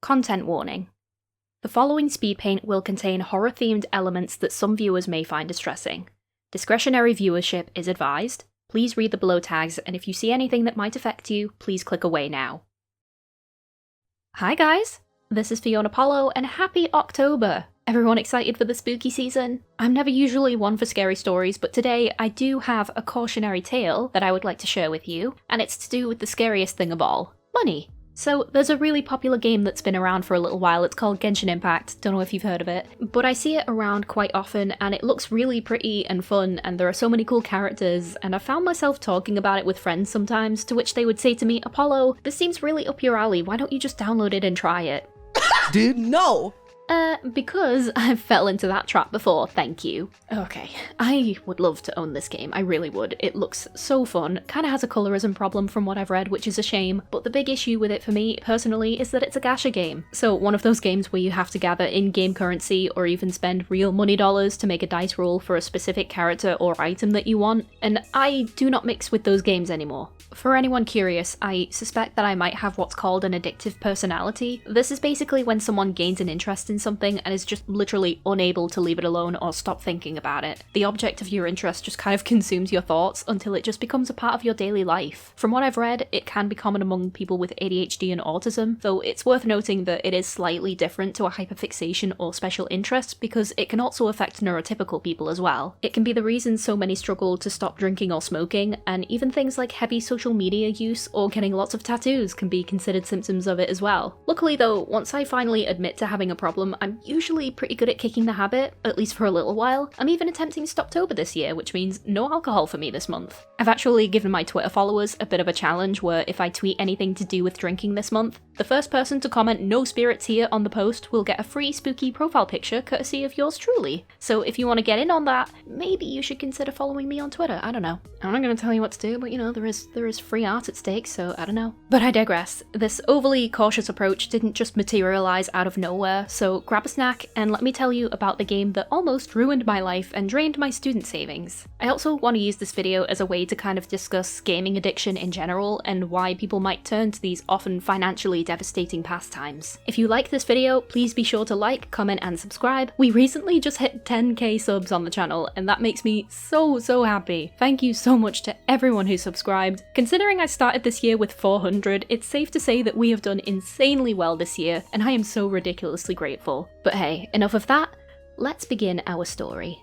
Content warning. The following speedpaint will contain horror-themed elements that some viewers may find distressing. Discretionary viewership is advised. Please read the below tags, and if you see anything that might affect you, please click away now. Hi guys! This is Fiona Apollo, and happy October! Everyone excited for the spooky season? I'm never usually one for scary stories, but today I do have a cautionary tale that I would like to share with you, and it's to do with the scariest thing of all, money. So there's a really popular game that's been around for a little while. It's called Genshin Impact. Don't know if you've heard of it, but I see it around quite often and it looks really pretty and fun and there are so many cool characters, and I found myself talking about it with friends sometimes, to which they would say to me, Apollo, this seems really up your alley, why don't you just download it and try it? Dude, no! Because I fell into that trap before, thank you. Okay, I would love to own this game, I really would. It looks so fun, kinda has a colorism problem from what I've read, which is a shame, but the big issue with it for me, personally, is that it's a gacha game. So one of those games where you have to gather in-game currency or even spend real money dollars to make a dice roll for a specific character or item that you want, and I do not mix with those games anymore. For anyone curious, I suspect that I might have what's called an addictive personality. This is basically when someone gains an interest in something and is just literally unable to leave it alone or stop thinking about it. The object of your interest just kind of consumes your thoughts until it just becomes a part of your daily life. From what I've read, it can be common among people with ADHD and autism, though it's worth noting that it is slightly different to a hyperfixation or special interest because it can also affect neurotypical people as well. It can be the reason so many struggle to stop drinking or smoking, and even things like heavy social media use or getting lots of tattoos can be considered symptoms of it as well. Luckily though, once I finally admit to having a problem, I'm usually pretty good at kicking the habit, at least for a little while. I'm even attempting Stoptober this year, which means no alcohol for me this month. I've actually given my Twitter followers a bit of a challenge where if I tweet anything to do with drinking this month, the first person to comment "no spirits here" on the post will get a free spooky profile picture courtesy of yours truly. So if you want to get in on that, maybe you should consider following me on Twitter, I don't know. I'm not going to tell you what to do, but you know, there is free art at stake, so I don't know. But I digress. This overly cautious approach didn't just materialize out of nowhere, so grab a snack and let me tell you about the game that almost ruined my life and drained my student savings. I also want to use this video as a way to kind of discuss gaming addiction in general and why people might turn to these often financially devastating pastimes. If you like this video, please be sure to like, comment and subscribe. We recently just hit 10k subs on the channel and that makes me so happy. Thank you so much to everyone who subscribed. Considering I started this year with 400, it's safe to say that we have done insanely well this year and I am so ridiculously grateful. But hey, enough of that, let's begin our story.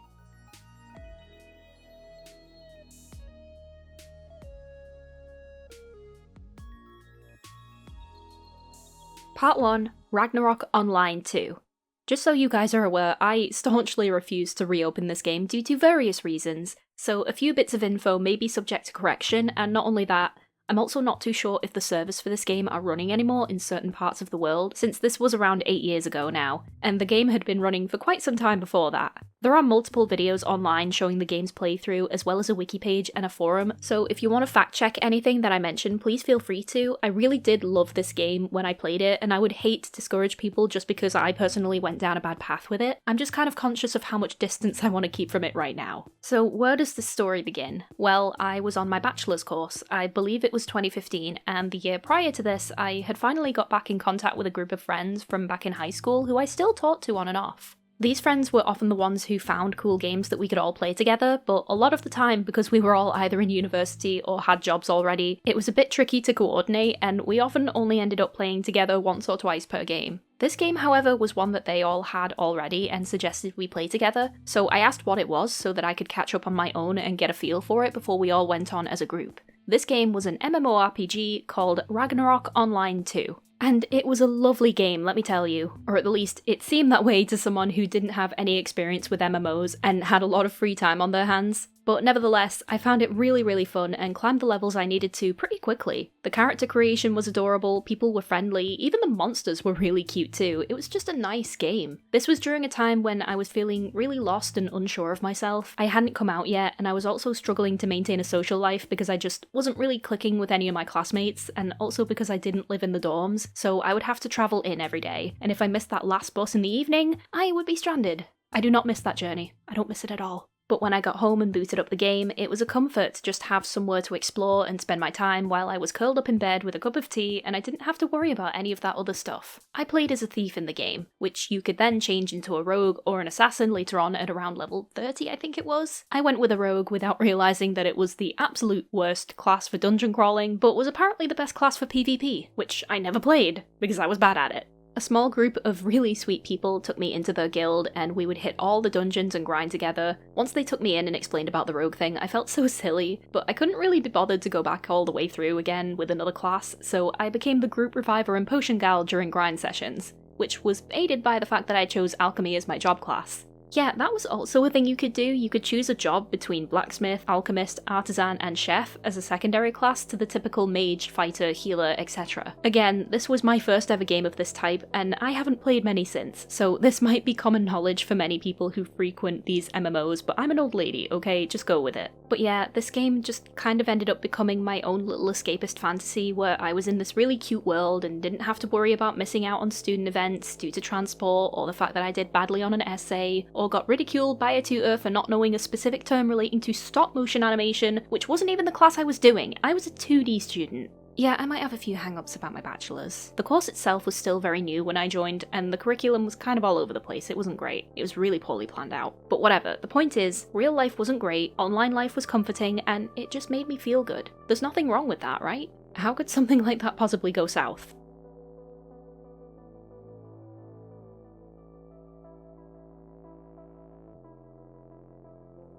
Part 1, Ragnarok Online 2. Just so you guys are aware, I staunchly refuse to reopen this game due to various reasons, so a few bits of info may be subject to correction, and not only that, I'm also not too sure if the servers for this game are running anymore in certain parts of the world, since this was around 8 years ago now, and the game had been running for quite some time before that. There are multiple videos online showing the game's playthrough, as well as a wiki page and a forum, so if you want to fact check anything that I mention, please feel free to. I really did love this game when I played it, and I would hate to discourage people just because I personally went down a bad path with it. I'm just kind of conscious of how much distance I want to keep from it right now. So where does this story begin? Well, I was on my bachelor's course. I believe it was 2015, and the year prior to this, I had finally got back in contact with a group of friends from back in high school who I still talk to on and off. These friends were often the ones who found cool games that we could all play together, but a lot of the time, because we were all either in university or had jobs already, it was a bit tricky to coordinate, and we often only ended up playing together once or twice per game. This game, however, was one that they all had already and suggested we play together, so I asked what it was so that I could catch up on my own and get a feel for it before we all went on as a group. This game was an MMORPG called Ragnarok Online 2. And it was a lovely game, let me tell you. Or at least, it seemed that way to someone who didn't have any experience with MMOs and had a lot of free time on their hands. But nevertheless, I found it really fun and climbed the levels I needed to pretty quickly. The character creation was adorable, people were friendly, even the monsters were really cute too. It was just a nice game. This was during a time when I was feeling really lost and unsure of myself. I hadn't come out yet, and I was also struggling to maintain a social life because I just wasn't really clicking with any of my classmates, and also because I didn't live in the dorms, so I would have to travel in every day, and if I missed that last bus in the evening, I would be stranded. I do not miss that journey. I don't miss it at all. but when I got home and booted up the game, it was a comfort to just have somewhere to explore and spend my time while I was curled up in bed with a cup of tea and I didn't have to worry about any of that other stuff. I played as a thief in the game, which you could then change into a rogue or an assassin later on at around level 30, I think it was. I went with a rogue without realising that it was the absolute worst class for dungeon crawling, but was apparently the best class for PvP, which I never played, because I was bad at it. A small group of really sweet people took me into their guild and we would hit all the dungeons and grind together. Once they took me in and explained about the rogue thing, I felt so silly, but I couldn't really be bothered to go back all the way through again with another class, so I became the group reviver and potion gal during grind sessions, which was aided by the fact that I chose alchemy as my job class. Yeah, that was also a thing you could do. You could choose a job between blacksmith, alchemist, artisan, and chef as a secondary class to the typical mage, fighter, healer, etc. Again, this was my first ever game of this type, and I haven't played many since, so this might be common knowledge for many people who frequent these MMOs, but I'm an old lady, okay? Just go with it. But yeah, this game just kind of ended up becoming my own little escapist fantasy where I was in this really cute world and didn't have to worry about missing out on student events due to transport or the fact that I did badly on an essay, or got ridiculed by a tutor for not knowing a specific term relating to stop motion animation, which wasn't even the class I was doing. I was a 2D student. Yeah, I might have a few hang-ups about my bachelor's. The course itself was still very new when I joined, and the curriculum was kind of all over the place. It wasn't great. It was really poorly planned out. But whatever, the point is, real life wasn't great, online life was comforting, and it just made me feel good. There's nothing wrong with that, right? How could something like that possibly go south?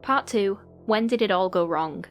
Part 2. When did it all go wrong?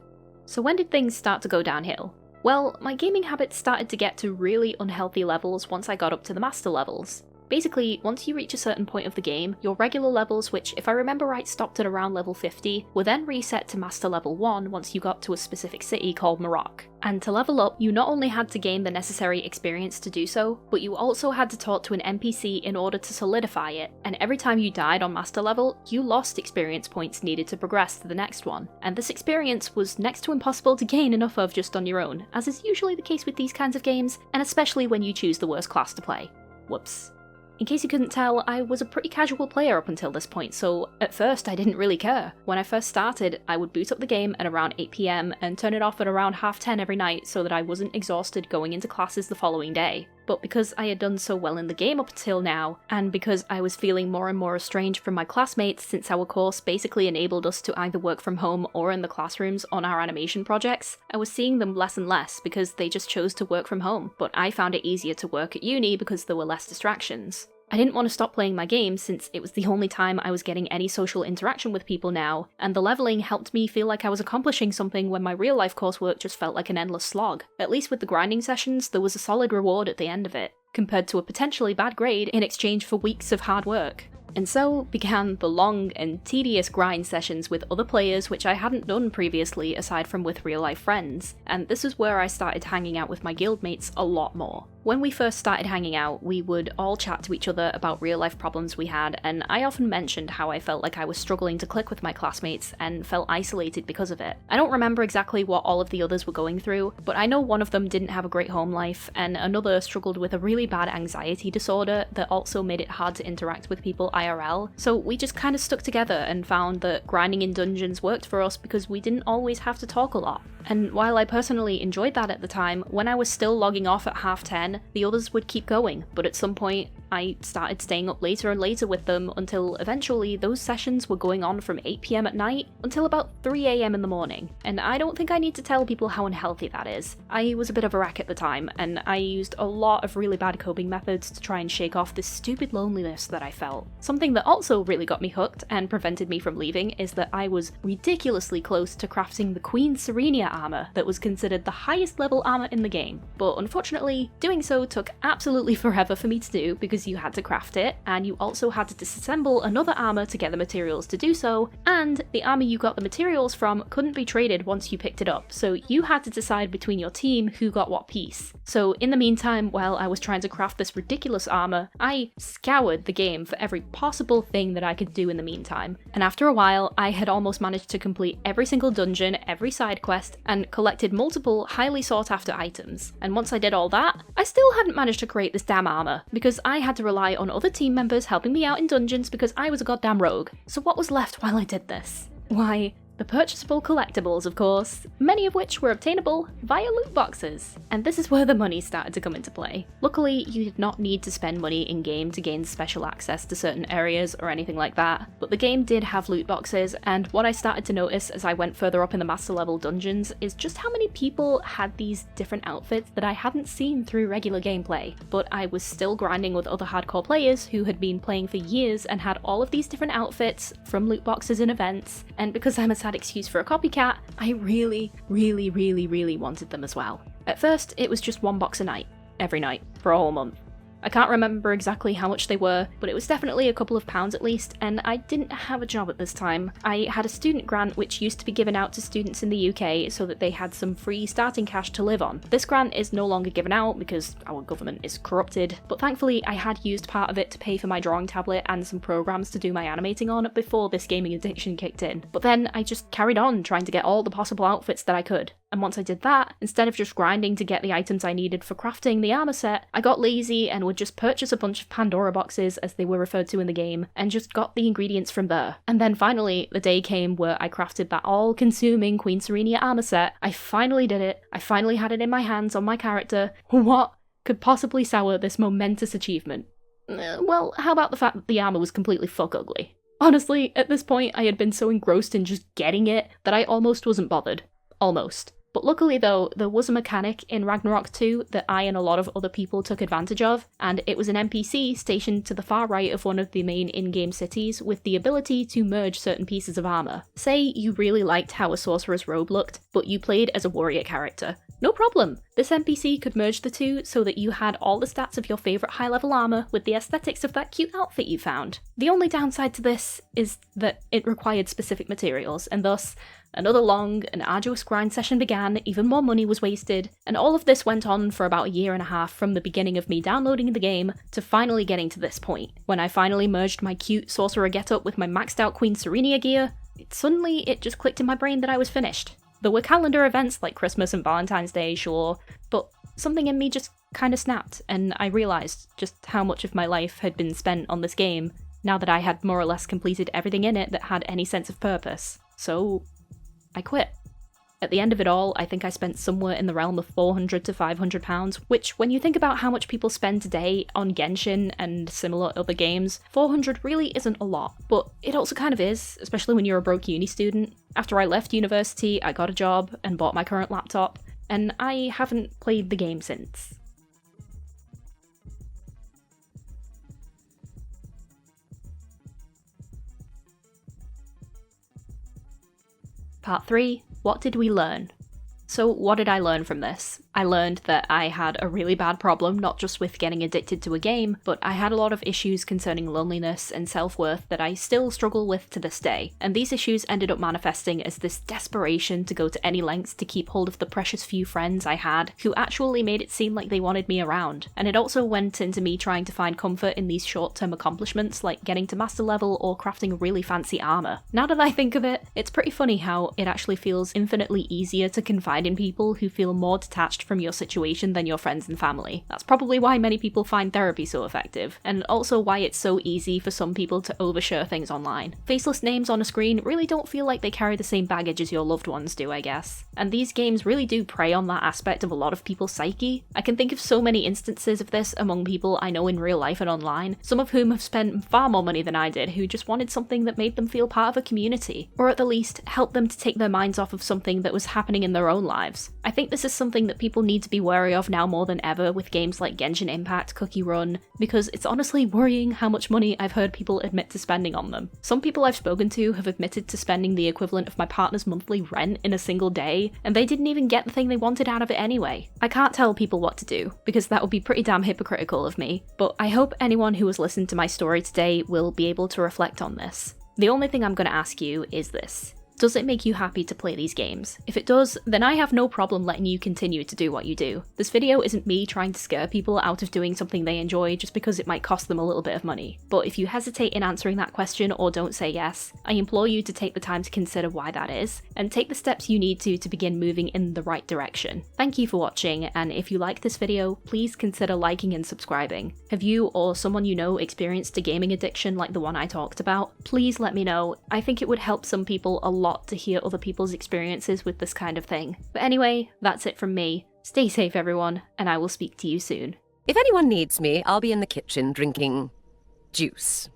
So when did things start to go downhill? Well, my gaming habits started to get to really unhealthy levels once I got up to the master levels. Basically, once you reach a certain point of the game, your regular levels, which if I remember right stopped at around level 50, were then reset to master level 1 once you got to a specific city called Marok. And to level up, you not only had to gain the necessary experience to do so, but you also had to talk to an NPC in order to solidify it, and every time you died on master level, you lost experience points needed to progress to the next one. And this experience was next to impossible to gain enough of just on your own, as is usually the case with these kinds of games, and especially when you choose the worst class to play. Whoops. In case you couldn't tell, I was a pretty casual player up until this point, so at first I didn't really care. When I first started, I would boot up the game at around 8 PM and turn it off at around 10:30 every night so that I wasn't exhausted going into classes the following day. But because I had done so well in the game up until now, and because I was feeling more and more estranged from my classmates since our course basically enabled us to either work from home or in the classrooms on our animation projects, I was seeing them less and less because they just chose to work from home, but I found it easier to work at uni because there were less distractions. I didn't want to stop playing my game since it was the only time I was getting any social interaction with people now, and the leveling helped me feel like I was accomplishing something when my real life coursework just felt like an endless slog. At least with the grinding sessions, there was a solid reward at the end of it, compared to a potentially bad grade in exchange for weeks of hard work. And so began the long and tedious grind sessions with other players which I hadn't done previously aside from with real life friends, and this is where I started hanging out with my guildmates a lot more. When we first started hanging out, we would all chat to each other about real life problems we had, and I often mentioned how I felt like I was struggling to click with my classmates and felt isolated because of it. I don't remember exactly what all of the others were going through, but I know one of them didn't have a great home life, and another struggled with a really bad anxiety disorder that also made it hard to interact with people IRL, so we just kind of stuck together and found that grinding in dungeons worked for us because we didn't always have to talk a lot. And while I personally enjoyed that at the time, when I was still logging off at 10:30, the others would keep going, but at some point, I started staying up later and later with them until eventually those sessions were going on from 8 PM at night until about 3 AM in the morning. And I don't think I need to tell people how unhealthy that is. I was a bit of a wreck at the time, and I used a lot of really bad coping methods to try and shake off this stupid loneliness that I felt. Something that also really got me hooked and prevented me from leaving is that I was ridiculously close to crafting the Queen Serenia armor that was considered the highest level armor in the game. But unfortunately, doing so took absolutely forever for me to do because you had to craft it, and you also had to disassemble another armor to get the materials to do so, and the armor you got the materials from couldn't be traded once you picked it up, so you had to decide between your team who got what piece. So in the meantime, while I was trying to craft this ridiculous armor, I scoured the game for every possible thing that I could do in the meantime, and after a while, I had almost managed to complete every single dungeon, every side quest, and collected multiple highly sought after items. And once I did all that, I still hadn't managed to create this damn armor, because I had to rely on other team members helping me out in dungeons because I was a goddamn rogue. So what was left while I did this? Why, the purchasable collectibles, of course, many of which were obtainable via loot boxes. And this is where the money started to come into play. Luckily, you did not need to spend money in-game to gain special access to certain areas or anything like that, but the game did have loot boxes, and what I started to notice as I went further up in the master level dungeons is just how many people had these different outfits that I hadn't seen through regular gameplay. But I was still grinding with other hardcore players who had been playing for years and had all of these different outfits from loot boxes and events, and because I'm a sad excuse for a copycat, I really wanted them as well. At first, it was just one box a night, every night, for a whole month. I can't remember exactly how much they were, but it was definitely a couple of pounds at least, and I didn't have a job at this time. I had a student grant which used to be given out to students in the UK so that they had some free starting cash to live on. This grant is no longer given out because our government is corrupted, but thankfully I had used part of it to pay for my drawing tablet and some programs to do my animating on before this gaming addiction kicked in. But then I just carried on trying to get all the possible outfits that I could. And once I did that, instead of just grinding to get the items I needed for crafting the armor set, I got lazy and would just purchase a bunch of Pandora boxes, as they were referred to in the game, and just got the ingredients from there. And then finally, the day came where I crafted that all-consuming Queen Serenia armor set. I finally did it. I finally had it in my hands on my character. What could possibly sour this momentous achievement? Well, how about the fact that the armor was completely fuck ugly? Honestly, at this point, I had been so engrossed in just getting it that I almost wasn't bothered. Almost. But luckily though, there was a mechanic in Ragnarok 2 that I and a lot of other people took advantage of, and it was an NPC stationed to the far right of one of the main in-game cities with the ability to merge certain pieces of armor. Say you really liked how a sorcerer's robe looked, but you played as a warrior character. No problem! This NPC could merge the two so that you had all the stats of your favourite high-level armor with the aesthetics of that cute outfit you found. The only downside to this is that it required specific materials, and thus another long and arduous grind session began, even more money was wasted, and all of this went on for about a year and a half from the beginning of me downloading the game to finally getting to this point. When I finally merged my cute sorcerer getup with my maxed out Queen Serenia gear, suddenly it just clicked in my brain that I was finished. There were calendar events like Christmas and Valentine's Day, sure, but something in me just kinda snapped, and I realised just how much of my life had been spent on this game, now that I had more or less completed everything in it that had any sense of purpose. So I quit. At the end of it all, I think I spent somewhere in the realm of £400 to £500, which, when you think about how much people spend today on Genshin and similar other games, £400 really isn't a lot. But it also kind of is, especially when you're a broke uni student. After I left university, I got a job and bought my current laptop, and I haven't played the game since. Part 3. What did we learn? So what did I learn from this? I learned that I had a really bad problem, not just with getting addicted to a game, but I had a lot of issues concerning loneliness and self-worth that I still struggle with to this day. And these issues ended up manifesting as this desperation to go to any lengths to keep hold of the precious few friends I had, who actually made it seem like they wanted me around. And it also went into me trying to find comfort in these short-term accomplishments like getting to master level or crafting really fancy armor. Now that I think of it, it's pretty funny how it actually feels infinitely easier to confide in people who feel more detached from your situation than your friends and family. That's probably why many people find therapy so effective, and also why it's so easy for some people to overshare things online. Faceless names on a screen really don't feel like they carry the same baggage as your loved ones do, I guess. And these games really do prey on that aspect of a lot of people's psyche. I can think of so many instances of this among people I know in real life and online, some of whom have spent far more money than I did, who just wanted something that made them feel part of a community, or at the least help them to take their minds off of something that was happening in their own lives. I think this is something that people need to be wary of now more than ever with games like Genshin Impact, Cookie Run, because it's honestly worrying how much money I've heard people admit to spending on them. Some people I've spoken to have admitted to spending the equivalent of my partner's monthly rent in a single day, and they didn't even get the thing they wanted out of it anyway. I can't tell people what to do, because that would be pretty damn hypocritical of me, but I hope anyone who has listened to my story today will be able to reflect on this. The only thing I'm going to ask you is this. Does it make you happy to play these games? If it does, then I have no problem letting you continue to do what you do. This video isn't me trying to scare people out of doing something they enjoy just because it might cost them a little bit of money. But if you hesitate in answering that question or don't say yes, I implore you to take the time to consider why that is, and take the steps you need to begin moving in the right direction. Thank you for watching, and if you like this video, please consider liking and subscribing. Have you or someone you know experienced a gaming addiction like the one I talked about? Please let me know. I think it would help some people a lot to hear other people's experiences with this kind of thing. But anyway, that's it from me. Stay safe everyone, and I will speak to you soon. If anyone needs me, I'll be in the kitchen drinking juice.